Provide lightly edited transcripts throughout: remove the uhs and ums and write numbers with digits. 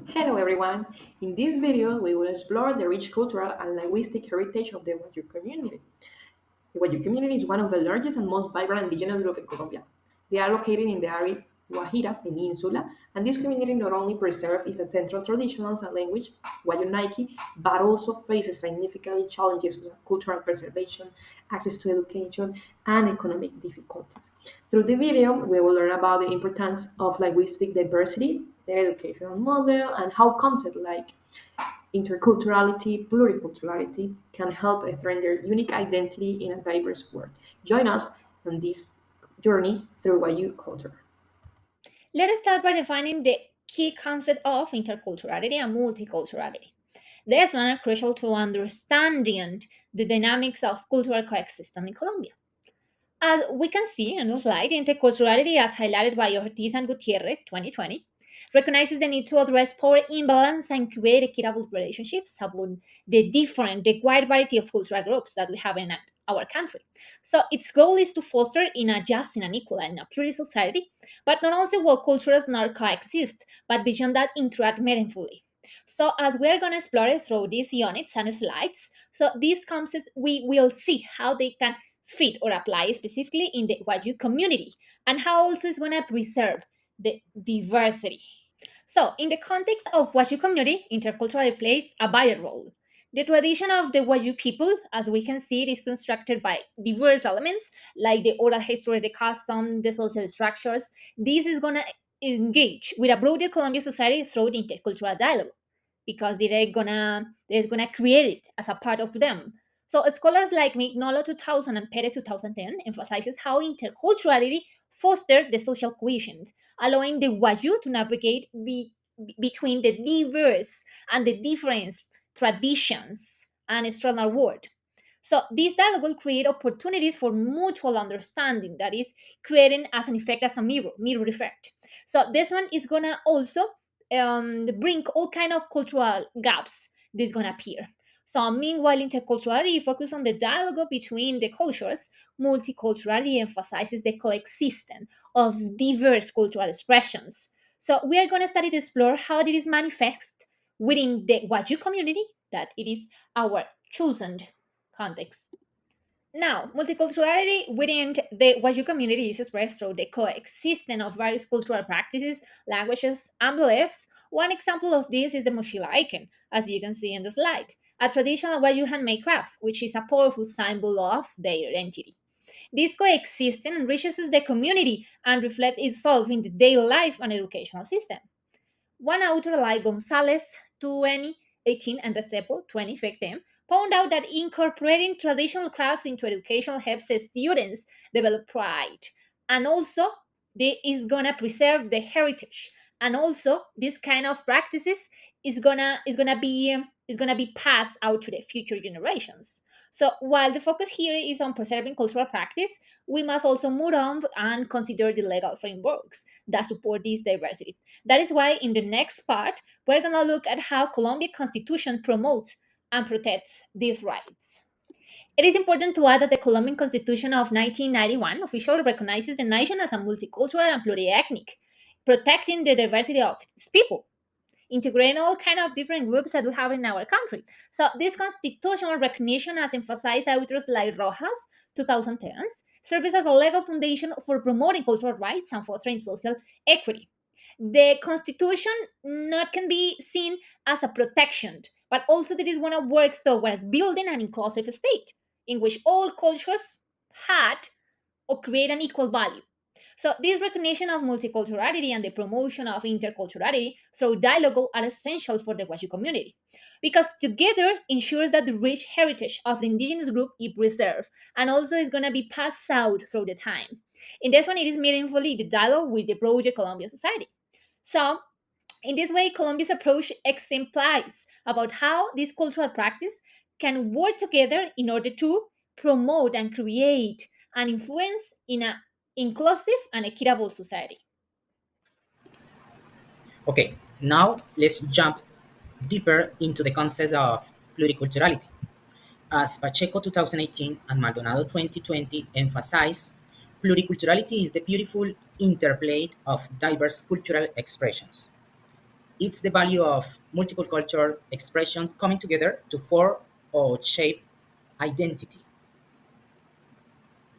Hello everyone! In this video, we will explore the rich cultural and linguistic heritage of the Wayuu community. The Wayuu community is one of the largest and most vibrant indigenous groups in Colombia. They are located in the arid Guajira Peninsula, and this community not only preserves its ancestral traditions and language, Wayuu Nike, but also faces significant challenges with cultural preservation, access to education, and economic difficulties. Through the video, we will learn about the importance of linguistic diversity, their educational model, and how concepts like interculturality, pluriculturality can help strengthen their unique identity in a diverse world. Join us on this journey through Wayuu culture. Let us start by defining the key concept of interculturality and multiculturality. These one are crucial to understanding the dynamics of cultural coexistence in Colombia. As we can see in the slide, interculturality, as highlighted by Ortiz and Gutierrez 2020, recognizes the need to address power imbalance and create equitable relationships among the wide variety of cultural groups that we have in our country. So its goal is to foster in a just, in an equal, and a pluralist society, but not only will cultures not coexist, but beyond that interact meaningfully. So as we're going to explore it through these units and slides, so these concepts we will see how they can fit or apply specifically in the Wayuu community and how also is going to preserve the diversity. So, in the context of Wayuu community, intercultural plays a vital role. The tradition of the Wayuu people, as we can see, it is constructed by diverse elements like the oral history, the custom, the social structures. This is going to engage with a broader Colombian society through the intercultural dialogue because they're gonna create it as a part of them. So scholars like Mignolo 2000 and Perez 2010 emphasizes how interculturality fosters the social cohesion, allowing the Wayuu to navigate between the diverse and the different traditions and external world. So this dialogue will create opportunities for mutual understanding that is creating as an effect as a mirror effect. So this one is gonna also bring all kind of cultural gaps this gonna appear. So meanwhile, interculturality focus on the dialogue between the cultures. Multiculturality emphasizes the coexistence of diverse cultural expressions. So we are gonna study to explore how it is manifest within the Wayuu community, that it is our chosen context. Now, multiculturality within the Wayuu community is expressed through the coexistence of various cultural practices, languages, and beliefs. One example of this is the mochila icon, as you can see in the slide, a traditional Wayuu handmade craft, which is a powerful symbol of their identity. This coexistence enriches the community and reflects itself in the daily life and educational system. One author like Gonzalez 2018 and Restrepo 2015 found out that incorporating traditional crafts into education helps the students develop pride and also they is gonna preserve the heritage and also this kind of practices is gonna be passed out to the future generations. So while the focus here is on preserving cultural practice, we must also move on and consider the legal frameworks that support this diversity. That is why in the next part, we're going to look at how Colombia Constitution promotes and protects these rights. It is important to add that the Colombian Constitution of 1991 officially recognizes the nation as a multicultural and pluriethnic, protecting the diversity of its people, integrating all kind of different groups that we have in our country. So this constitutional recognition, as emphasized by authors like Rojas, 2010s, serves as a legal foundation for promoting cultural rights and fostering social equity. The constitution not can be seen as a protection, but also that is one of works towards building an inclusive state in which all cultures had or create an equal value. So this recognition of multiculturality and the promotion of interculturality through dialogue are essential for the Wayuu community because together ensures that the rich heritage of the indigenous group is preserved and also is going to be passed out through the time. In this one, it is meaningfully the dialogue with the broader Colombian society. So, in this way, Colombia's approach exemplifies about how this cultural practice can work together in order to promote and create an influence in an inclusive and equitable society. Okay, now let's jump deeper into the concept of pluriculturality. As Pacheco 2018 and Maldonado 2020 emphasize, pluriculturality is the beautiful interplay of diverse cultural expressions. It's the value of multiple culture expressions coming together to form or shape identity.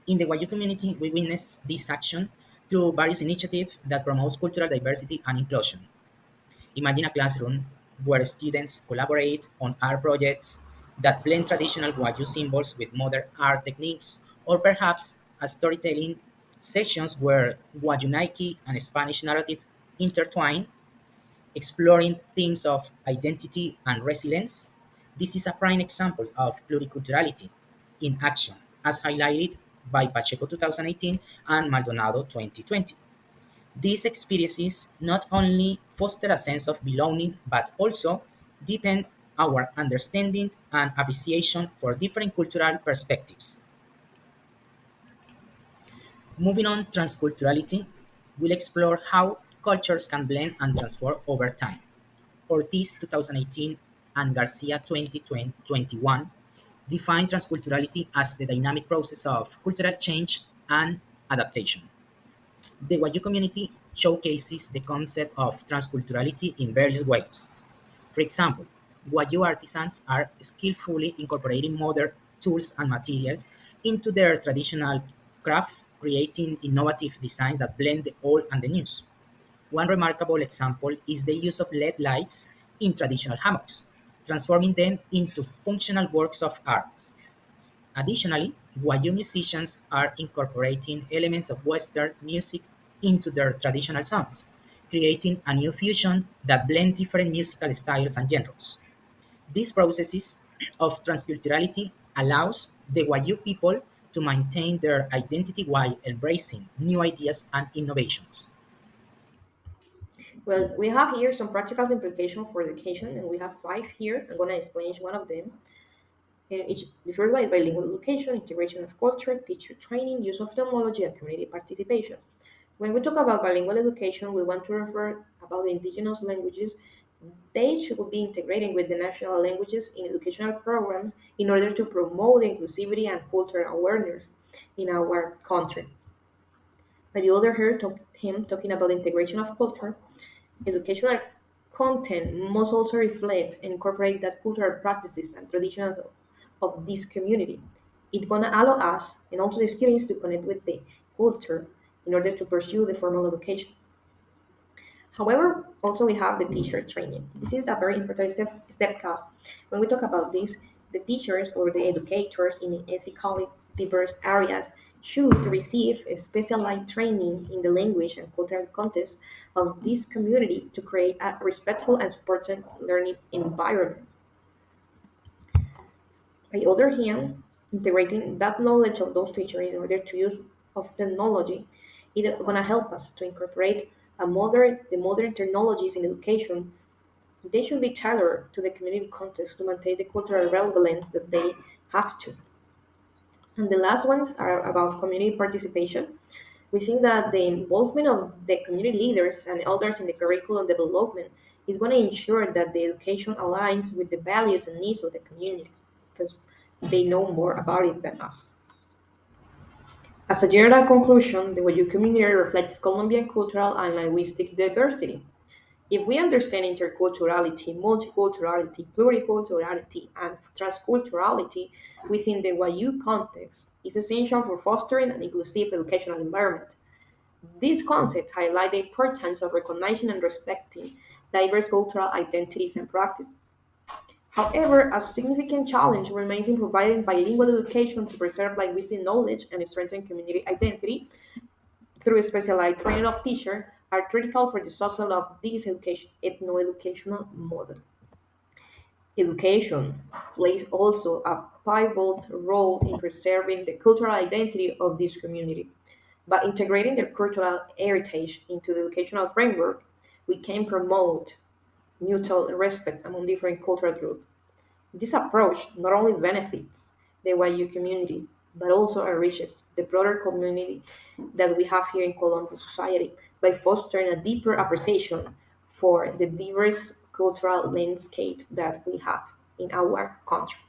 In the Wayuu community, we witness this action through various initiatives that promote cultural diversity and inclusion. Imagine a classroom where students collaborate on art projects that blend traditional Wayuu symbols with modern art techniques, or perhaps a storytelling sessions where Wayuu Nike and Spanish narrative intertwine, exploring themes of identity and resilience. This is a prime example of pluriculturality in action, as highlighted by Pacheco 2018 and Maldonado 2020. These experiences not only foster a sense of belonging but also deepen our understanding and appreciation for different cultural perspectives. Moving on, transculturality will explore how cultures can blend and transform over time. Ortiz 2018 and Garcia 2021 define transculturality as the dynamic process of cultural change and adaptation. The Wayuu community showcases the concept of transculturality in various ways. For example, Wayuu artisans are skillfully incorporating modern tools and materials into their traditional craft, creating innovative designs that blend the old and the new. One remarkable example is the use of LED lights in traditional hammocks, transforming them into functional works of art. Additionally, Wayuu musicians are incorporating elements of Western music into their traditional songs, creating a new fusion that blend different musical styles and genres. These processes of transculturality allows the Wayuu people to maintain their identity while embracing new ideas and innovations. Well, we have here some practical implications for education, and we have five here. I'm going to explain each one of them. The first one is bilingual education, integration of culture, teacher training, use of technology, and community participation. When we talk about bilingual education, we want to refer about the indigenous languages. They should be integrated with the national languages in educational programs in order to promote inclusivity and cultural awareness in our country. By the other hand, him talking about integration of culture, educational content must also reflect and incorporate that cultural practices and traditions of this community. It's gonna allow us and also the students to connect with the culture in order to pursue the formal education. However, also we have the teacher training. This is a very important step because when we talk about this, the teachers or the educators in ethically diverse areas should receive a specialized training in the language and cultural context of this community to create a respectful and supportive learning environment. By the other hand, integrating that knowledge of those teachers in order to use of technology is going to help us to incorporate the modern technologies in education. They should be tailored to the community context to maintain the cultural relevance that they have to. And the last ones are about community participation. We think that the involvement of the community leaders and elders in the curriculum development is going to ensure that the education aligns with the values and needs of the community because they know more about it than us. As a general conclusion, the Wayuu community reflects Colombian cultural and linguistic diversity. If we understand interculturality, multiculturality, pluriculturality, and transculturality within the Wayuu context, it's essential for fostering an inclusive educational environment. These concepts highlight the importance of recognizing and respecting diverse cultural identities and practices. However, a significant challenge remains in providing bilingual education to preserve linguistic knowledge and strengthen community identity through specialized training of teachers are critical for the success of this education, ethno-educational model. Education plays also a pivotal role in preserving the cultural identity of this community. By integrating their cultural heritage into the educational framework, we can promote mutual respect among different cultural groups. This approach not only benefits the YU community, but also enriches the broader community that we have here in Colombian society by fostering a deeper appreciation for the diverse cultural landscapes that we have in our country.